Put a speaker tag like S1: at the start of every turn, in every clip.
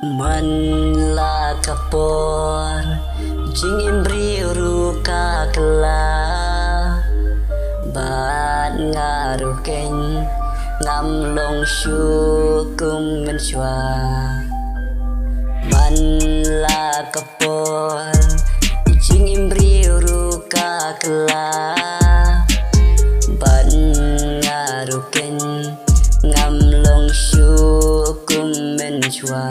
S1: Man la kapor jing imbri ruka kela bat ngaruh keng ngam long shu kum men chua man la kapor jing imbri ruka kela bat ngaruh keng ngam long shu kum men chua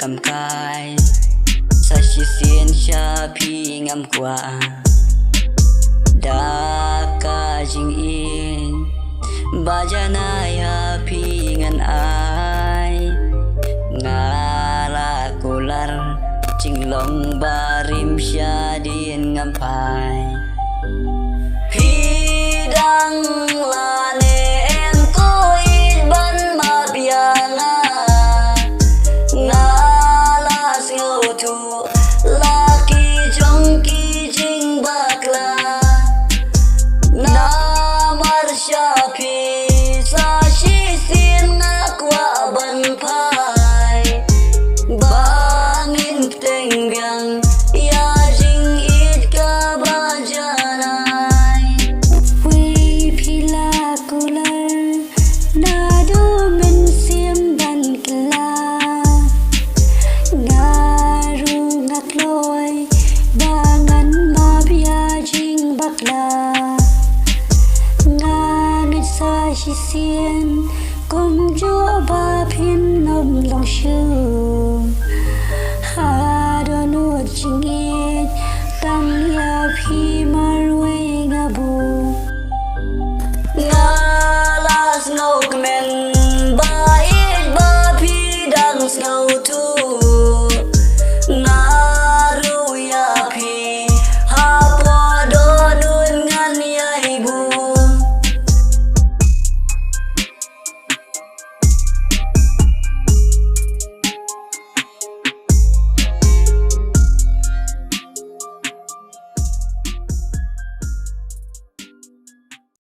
S1: cầm kai sa chi xiên cha pi ngam qua da ka jing in ba jana ya pi ngan ai ngala kular jing long barim sha din ngam pai pi dang la ne em ko in ban ma biang Wanphas bangin bteng biang